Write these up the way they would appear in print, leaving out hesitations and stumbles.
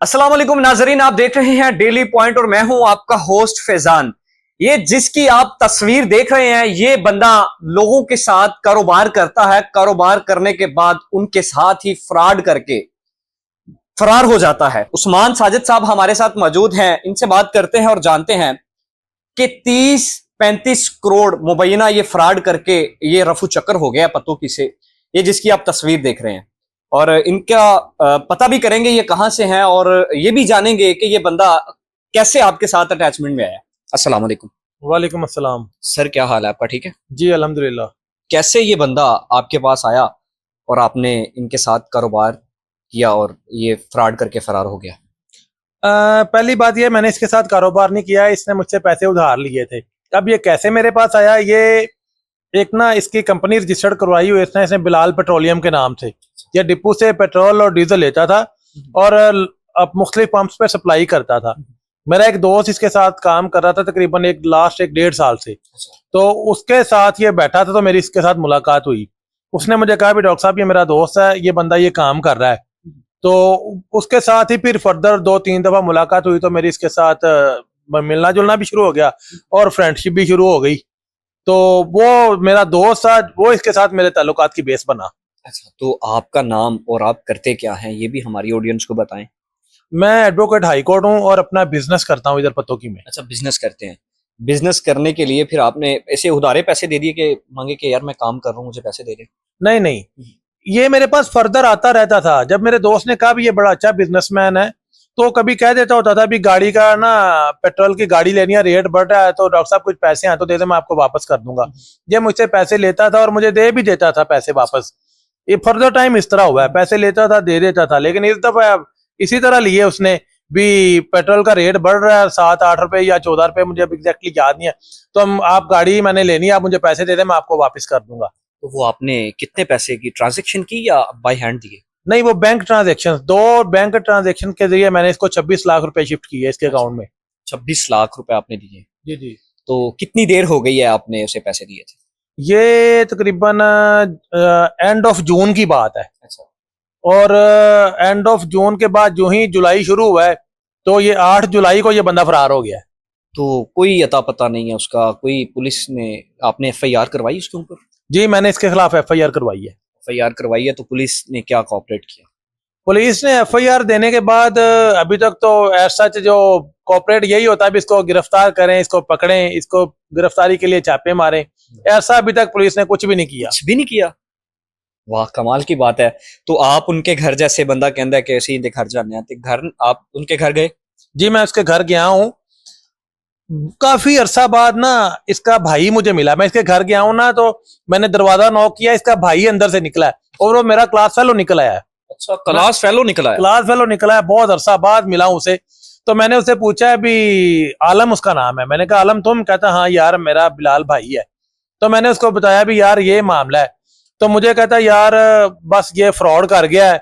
अस्सलाम वालेकुम नाजरीन, आप देख रहे हैं डेली पॉइंट और मैं हूं आपका होस्ट फैजान। ये जिसकी आप तस्वीर देख रहे हैं, ये बंदा लोगों के साथ कारोबार करता है। कारोबार करने के बाद उनके साथ ही फ्रॉड करके फरार हो जाता है। उस्मान साजिद साहब हमारे साथ मौजूद हैं, इनसे बात करते हैं और जानते हैं कि 30-35 करोड़ मुबैना ये फ्रॉड करके ये रफू चक्कर हो गया पत्तों की से। ये जिसकी आप तस्वीर देख रहे हैं और इनका पता भी करेंगे ये कहां से हैं और ये भी जानेंगे कि ये बंदा कैसे आपके साथ अटैचमेंट में आया। अस्सलाम वालेकुम। वालेकुम अस्सलाम। सर, क्या हाल है आपका? ठीक है? जी अल्हम्दुलिल्लाह। कैसे ये बंदा आपके पास आया और आपने इनके साथ कारोबार किया और ये फ्रॉड करके फरार हो गया? पहली बात ये, मैंने इसके साथ कारोबार नहीं किया है, इसने मुझसे पैसे उधार लिए थे। अब ये कैसे मेरे पास आया, ये एक ना इसकी कंपनी रजिस्टर्ड करवाई हुई इसने बिलाल पेट्रोलियम के नाम से। ये डिपो से पेट्रोल और डीजल लेता था और अब मुख्तलिफ पंप्स पे सप्लाई करता था। मेरा एक दोस्त इसके साथ काम कर रहा था तकरीबन लास्ट 1-1.5 साल से। तो उसके साथ ये बैठा था तो मेरी इसके साथ मुलाकात हुई। उसने मुझे कहा भी डॉक्टर साहब ये मेरा दोस्त है, ये बंदा ये काम कर रहा है। तो उसके साथ ही फिर फर्दर 2-3 दफा मुलाकात हुई तो मेरी इसके साथ मिलना जुलना भी शुरू हो गया और फ्रेंडशिप भी शुरू हो गई। तो वो मेरा दोस्त था, वो इसके साथ मेरे ताल्लुकात की बेस बना। अच्छा, तो आपका नाम और आप करते क्या हैं ये भी हमारी ऑडियंस को बताएं। मैं एडवोकेट हाई कोर्ट हूँ और अपना बिजनेस करता हूँ इधर पतोकी में। अच्छा, बिजनेस करते हैं। बिजनेस करने के लिए फिर आपने ऐसे उधारे पैसे दे दिए कि मांगे कि यार मैं काम कर रहा हूँ, मुझे पैसे दे दे? नहीं नहीं, ये मेरे पास फर्दर आता रहता था। जब मेरे दोस्त ने कहा भी ये बड़ा अच्छा बिजनेसमैन है तो कभी कह देता होता था भी गाड़ी का ना, पेट्रोल की गाड़ी लेनी है, रेट बढ़ रहा है तो डॉक्टर साहब कुछ पैसे हैं तो दे दे, मैं आपको वापस कर दूंगा। ये मुझसे पैसे लेता था और मुझे दे भी देता था पैसे वापस। ये फर्दर टाइम इस तरह हुआ है, पैसे लेता था दे देता था। लेकिन इस दफा इसी तरह लिए उसने भी, पेट्रोल का रेट बढ़ रहा है 7-8 रुपए या 14 रुपए, मुझे अब एग्जैक्टली याद नहीं है। तो हम, आप गाड़ी मैंने लेनी है, आप मुझे पैसे दे दे, मैं आपको वापस कर दूंगा। तो वो आपने कितने पैसे की ट्रांजैक्शन की या बाय हैंड दिए? नहीं, वो बैंक ट्रांजेक्शन, 2 बैंक ट्रांजेक्शन के जरिए मैंने इसको 26 लाख रुपए शिफ्ट किए इसके अकाउंट में। 26 लाख रुपए आपने दिए? जी जी। तो कितनी देर हो गई है आपने उसे पैसे दिए थे? ये तकरीबन एंड ऑफ जून की बात है। अच्छा। और एंड ऑफ जून के बाद जो ही जुलाई शुरू हुआ है तो ये 8 जुलाई को ये बंदा फरार हो गया है। तो कोई अता पता नहीं है उसका? कोई पुलिस ने, आपने एफआईआर करवाई उसके ऊपर? जी, मैंने इसके खिलाफ एफआईआर करवाई है। एफआईआर करवाई है, तो पुलिस ने क्या कोऑपरेट किया? पुलिस ने एफआईआर देने के बाद अभी तक तो ऐसा जो कॉपरेट यही होता है, इसको गिरफ्तार करें, इसको पकड़ें, इसको गिरफ्तारी के लिए छापे मारें। ऐसा अभी तक पुलिस ने कुछ भी नहीं किया। कुछ भी नहीं किया? वाह, कमाल की बात है। तो आप उनके घर, जैसे बंदा कहता है कि ऐसे ही घर जाने आते, घर आप उनके घर गए? जी, मैं उसके घर गया हूँ। काफी अरसा बाद ना इसका भाई मुझे मिला। मैं इसके घर गया हूँ ना, तो मैंने दरवाजा नॉक किया, इसका भाई अंदर से निकला है और वो मेरा क्लास फेलो निकल आया है। अच्छा, क्लास फेलो निकला है? क्लास फेलो निकला है, बहुत अरसा बाद मिला हूं उसे। तो मैंने उसे पूछा है भी, आलम उसका नाम है। मैंने कहा आलम तुम? कहता हाँ यार मेरा बिलाल भाई है। तो मैंने उसको बताया भी यार ये मामला है। तो मुझे कहता यार बस ये फ्रॉड कर गया है,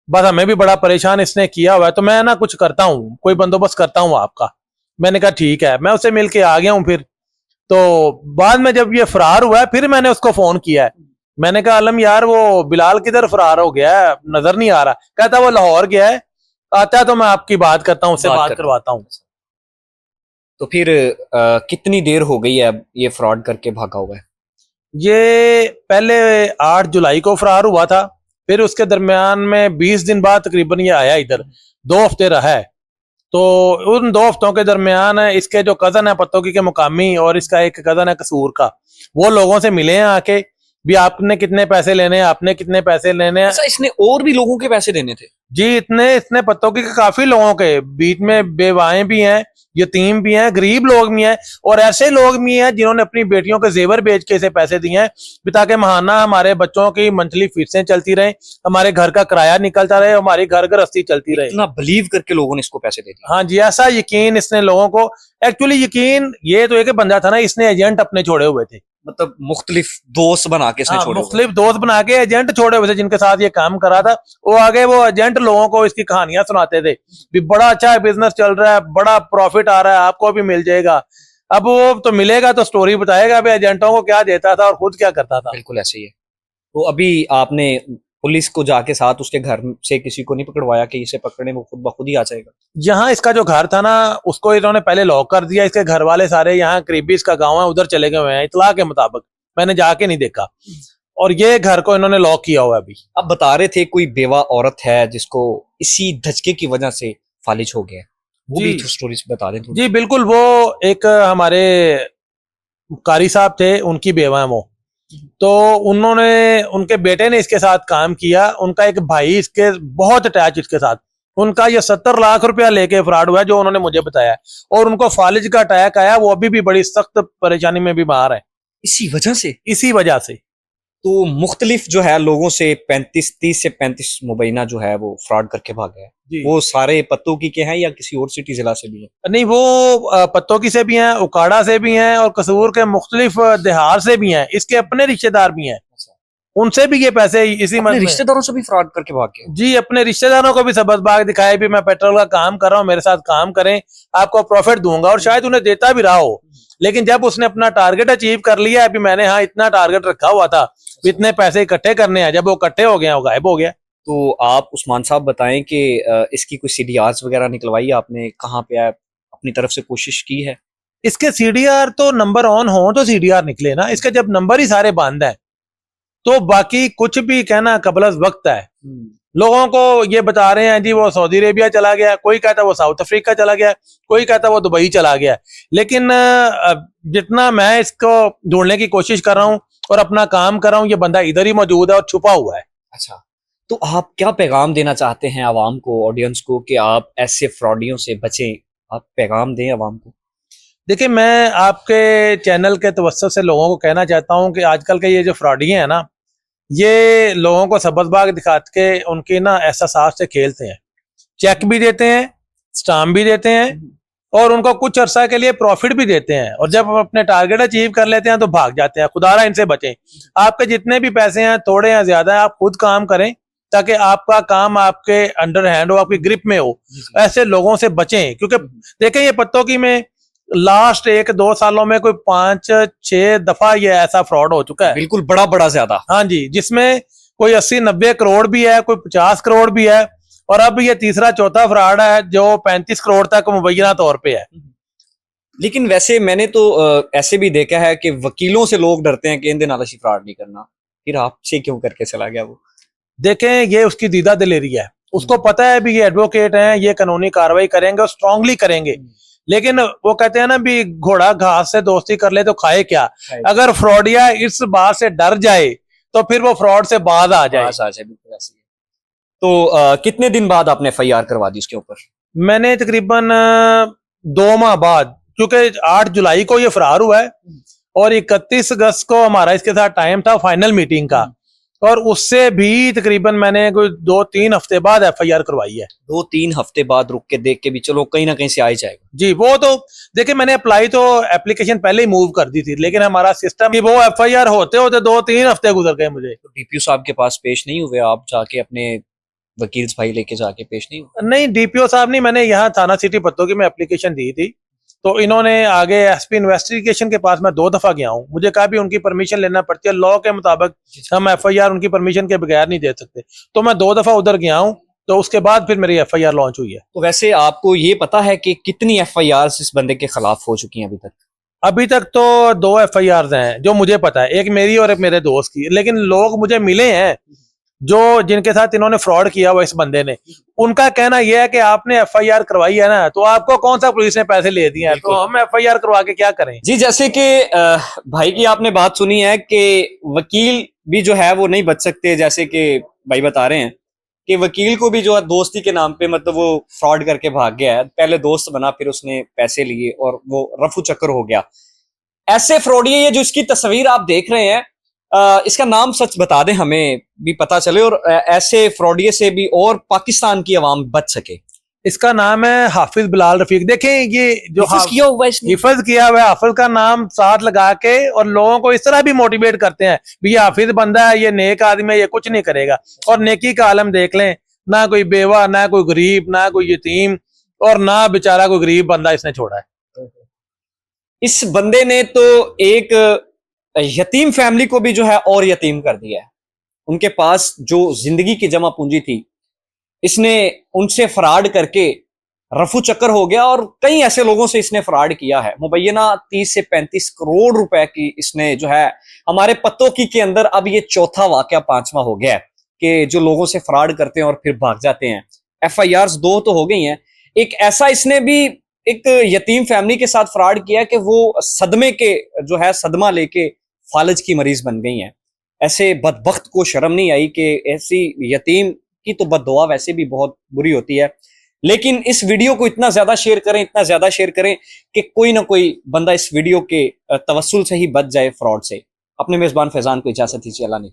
बस हमें भी बड़ा परेशान इसने किया हुआ है, तो मैं ना कुछ करता हूँ, कोई बंदोबस्त करता हूँ आपका। मैंने कहा ठीक है। मैं उससे मिल के आ गया हूँ। फिर तो बाद में जब ये फरार हुआ है फिर मैंने उसको फोन किया है। मैंने कहा आलम यार वो बिलाल किधर फरार हो गया है, नजर नहीं आ रहा। कहता वो लाहौर गया है, आता है तो मैं आपकी बात करता हूँ, उससे बात करवाता हूँ। तो फिर कितनी देर हो गई है अब ये फ्रॉड करके भागा हुआ है? ये पहले 8 जुलाई को फरार हुआ था, फिर उसके दरमियान में 20 दिन बाद तकरीबन ये आया इधर, 2 हफ्ते रहा है। तो उन 2 हफ्तों के दरमियान इसके जो कजन है पत्तोकी के मुकामी, और इसका एक कजन है कसूर का, वो लोगों से मिले हैं आके भी आपने कितने पैसे लेने हैं, आपने कितने पैसे लेने हैं। अच्छा, इसने और भी लोगों के पैसे देने थे? जी, इतने इतने पत्तोकी के काफी लोगों के, बीच में बेवाएं भी हैं, यतीम भी हैं, गरीब लोग भी हैं, और ऐसे लोग भी हैं जिन्होंने अपनी बेटियों के जेवर बेच के इसे पैसे दिए हैं ताकि महाना हमारे बच्चों की मंथली फीसें चलती रहे, हमारे घर का किराया निकलता रहे, हमारी घर गृहस्थी चलती रहे। इतना बिलीव करके लोगों ने इसको पैसे दे दिए? हाँ जी, ऐसा यकीन इसने लोगों को, एक्चुअली यकीन ये तो एक बंदा था ना, इसने एजेंट अपने छोड़े हुए थे। मतलब मुख्तलिफ दोस्त बना के इसने छोड़े? मुख्तलिफ दोस्त बना के एजेंट छोड़े हुए थे जिनके साथ ये काम करा था। वो आगे वो एजेंट लोगों को इसकी कहानियां सुनाते थे भी बड़ा अच्छा बिजनेस चल रहा है, बड़ा प्रॉफिट आ रहा है, आपको भी मिल जाएगा। अब वो तो मिलेगा तो स्टोरी बताएगा भी एजेंटों को क्या देता था और खुद क्या करता था। बिल्कुल ऐसे ही है। तो अभी आपने पुलिस को जाके साथ उसके घर से किसी को नहीं पकड़वाया कि इसे पकड़ने वो खुद ब खुद ही आ जाएगा? यहाँ इसका जो घर था ना, उसको इन्होंने पहले लॉक कर दिया। इसके घर वाले सारे यहाँ करीबी इसका गांव है, उधर चले गए हुए हैं इतला के मुताबिक, मैंने जाके नहीं देखा। और ये घर को इन्होंने लॉक किया हुआ है अभी। आप बता रहे थे कोई बेवा औरत है जिसको इसी धचके की वजह से फालिज हो गया, वो जी। भी स्टोरी बता दें थोड़ी। जी बिल्कुल, वो एक हमारे कारी साहब थे, उनकी बेवा है वो। तो उन्होंने, उनके बेटे ने इसके साथ काम किया। उनका एक भाई इसके बहुत अटैच इसके साथ, उनका ये 70 लाख रुपया लेके फ्रॉड हुआ है, जो उन्होंने मुझे बताया। और उनको फालिज का अटैक आया, वो अभी भी बड़ी सख्त परेशानी में बीमार है इसी वजह से। इसी वजह से। तो मुख्तलिफ जो है लोगों से 30 से 35 मुबैना जो है वो फ्रॉड करके भागे हैं। जी। वो सारे पत्तों की के हैं या किसी और सिटी जिला से भी हैं? नहीं, वो पत्तों की से भी हैं, उकाड़ा से भी हैं, और कसूर के मुख्तलिफ देहार से भी हैं। इसके अपने रिश्तेदार भी हैं, उनसे भी ये पैसे इसी अपने मद में। रिश्तेदारों से भी फ्रॉड करके भाग गए? जी, अपने रिश्तेदारों को भी सबक बाग दिखाए भी मैं पेट्रोल का काम कर रहा हूँ, मेरे साथ काम करें, आपको प्रॉफिट दूंगा। और शायद उन्हें देता भी रहा हो, लेकिन जब उसने अपना टारगेट अचीव कर लिया, अभी मैंने हाँ इतना टारगेट रखा हुआ था, इतने पैसे इकट्ठे करने हैं, जब वो इकट्ठे हो गए वो गायब हो गया। तो आप उस्मान साहब बताएं कि इसकी कोई सीडीआर्स वगैरह निकलवाई आपने, कहाँ पे है, अपनी तरफ से कोशिश की है? इसके सीडीआर तो नंबर ऑन हो तो सीडीआर निकले ना, इसके जब नंबर ही सारे बंद है तो बाकी कुछ भी कहना कबलस वक्त है। लोगों को ये बता रहे हैं जी वो सऊदी अरेबिया चला गया, कोई कहता वो साउथ अफ्रीका चला गया, कोई कहता वो दुबई चला गया। लेकिन जितना मैं इसको ढूंढने की कोशिश कर रहा हूँ और अपना काम कर रहा हूँ, ये बंदा इधर ही मौजूद है और छुपा हुआ है। अच्छा, तो आप क्या पैगाम देना चाहते हैं आवाम को, ऑडियंस को, कि आप ऐसे फ्रॉडियों से बचें? आप पैगाम दें आवाम को। देखिए, मैं आपके चैनल के तवज्जुह से लोगों को कहना चाहता हूँ कि आजकल के ये जो फ्रॉडिये हैं ना, ये लोगों को सबक बाग दिखा के उनकी ना एहसास से खेलते हैं। चेक भी देते हैं, स्टाम्प भी देते हैं, और उनको कुछ अरसा के लिए प्रॉफिट भी देते हैं। और जब अपने टारगेट अचीव कर लेते हैं तो भाग जाते हैं। खुदारा इनसे बचें। आपके जितने भी पैसे हैं, थोड़े या ज्यादा है, आप खुद काम करें ताकि आपका काम आपके अंडर हैंड हो, आपकी ग्रिप में हो। ऐसे लोगों से बचें, क्योंकि देखें ये पत्तों की में लास्ट 1-2 सालों में कोई 5-6 दफा ये ऐसा फ्रॉड हो चुका है। बिल्कुल, बड़ा बड़ा ज्यादा। हाँ जी, जिसमें कोई 80-90 करोड़ भी है, कोई 50 करोड़ भी है, और अब ये तीसरा चौथा फ्रॉड है जो 35 करोड़ तक मुबैना तौर पे है। लेकिन वैसे मैंने तो ऐसे भी देखा है कि वकीलों से लोग डरते हैं कि इन दिन फ्रॉड नहीं करना, फिर आपसे क्यों करके चला गया वो? देखें, ये उसकी दीदा दिलेरी है, उसको पता है भी ये एडवोकेट हैं, ये कानूनी कार्रवाई करेंगे और स्ट्रांगली करेंगे। लेकिन वो कहते हैं ना भी घोड़ा घास से दोस्ती कर ले तो खाए क्या। अगर फ्रॉडिया इस बात से डर जाए तो फिर वो फ्रॉड से बाज आ जाए। बिल्कुल ऐसे ही है। तो कितने दिन बाद आपने FIR करवा दी इसके ऊपर? मैंने तकरीबन 2 माह बाद, क्योंकि 8 जुलाई को ये फरार हुआ है और 31 अगस्त को हमारा इसके साथ टाइम था फाइनल मीटिंग का, और उससे भी तकरीबन मैंने कोई 2-3 हफ्ते बाद FIR करवाई है। 2-3 हफ्ते बाद रुक के देख के भी चलो कहीं ना कहीं से आ ही जाएगा। जी, वो तो देखिए, मैंने अप्लाई तो एप्लीकेशन पहले ही मूव कर दी थी, लेकिन हमारा सिस्टम वो FIR होते होते 2-3 हफ्ते गुजर गए मुझे। तो DPO साहब के पास पेश नहीं हुए आप? जाके अपने वकील भाई लेके जाके पेश नहीं हुए? नहीं, DPO साहब नहीं, मैंने यहाँ थाना सिटी पत्तों की मैं एप्लीकेशन दी थी, तो इन्होंने आगे SP इन्वेस्टिगेशन के पास मैं 2 दफा गया हूँ। मुझे कहा भी उनकी परमिशन लेना पड़ती है, लॉ के मुताबिक हम FIR उनकी परमिशन के बगैर नहीं दे सकते। तो मैं 2 दफा उधर गया हूँ, तो उसके बाद फिर मेरी FIR लॉन्च हुई है। तो वैसे आपको ये पता है कि कितनी FIRs इस बंदे के खिलाफ हो चुकी हैं अभी तक? अभी तक तो 2 FIRs हैं जो मुझे पता है, एक मेरी और एक मेरे दोस्त की। लेकिन लोग मुझे मिले हैं जो जिनके साथ इन्होंने फ्रॉड किया हुआ इस बंदे ने, उनका कहना यह है कि आपने FIR करवाई है ना, तो आपको कौन सा पुलिस ने पैसे ले दिए हैं, तो हम FIR करवा के क्या करें। जी, जैसे कि भाई की आपने बात सुनी है कि वकील भी जो है वो नहीं बच सकते, जैसे कि भाई बता रहे हैं कि वकील को भी जो है दोस्ती के नाम पे मतलब वो फ्रॉड करके भाग गया है। पहले दोस्त बना, फिर उसने पैसे लिए और वो रफू चक्कर हो गया। ऐसे फ्रॉडिये ये जो इसकी तस्वीर आप देख रहे हैं, इसका नाम सच बता दें, हमें भी पता चले और ऐसे फ्रॉडिये से भी और पाकिस्तान की आवाम बच सके। इसका नाम है हाफिज बिलाल रफीक। देखें, ये जो किया हुआ है हिफज किया हुआ है, हाफिज का नाम साथ लगा के, और लोगों को इस तरह भी मोटिवेट करते हैं भी ये हाफिज बंदा है, ये नेक आदमी है, ये कुछ नहीं करेगा। और नेकी का आलम देख लें, ना कोई बेवा, ना कोई गरीब, ना कोई यतीम, और ना बेचारा कोई गरीब बंदा इसने छोड़ा है। इस बंदे ने तो एक यतीम फैमिली को भी जो है और यतीम कर दिया है। उनके पास जो जिंदगी की जमा पूंजी थी, इसने उनसे फ्रॉड करके रफू चक्कर हो गया और कई ऐसे लोगों से इसने फ्रॉड किया है। मुबैना 30 से 35 करोड़ रुपए की इसने जो है हमारे पत्तों की के अंदर अब ये चौथा वाकया, पांचवा हो गया है कि जो लोगों से फ्रॉड करते हैं और फिर भाग जाते हैं। FIRs 2 तो हो गई हैं। एक ऐसा इसने भी एक यतीम फैमिली के साथ फ्रॉड किया कि वो सदमे के जो है सदमा लेके फालज की मरीज बन गई हैं। ऐसे बदबख्त को शर्म नहीं आई कि ऐसी यतीम की तो बददुआ वैसे भी बहुत बुरी होती है। लेकिन इस वीडियो को इतना ज्यादा शेयर करें, इतना ज्यादा शेयर करें कि कोई ना कोई बंदा इस वीडियो के तवस्सुल से ही बच जाए फ्रॉड से। अपने मेजबान फैजान को इजाजत दीजिए। अल्लाह ने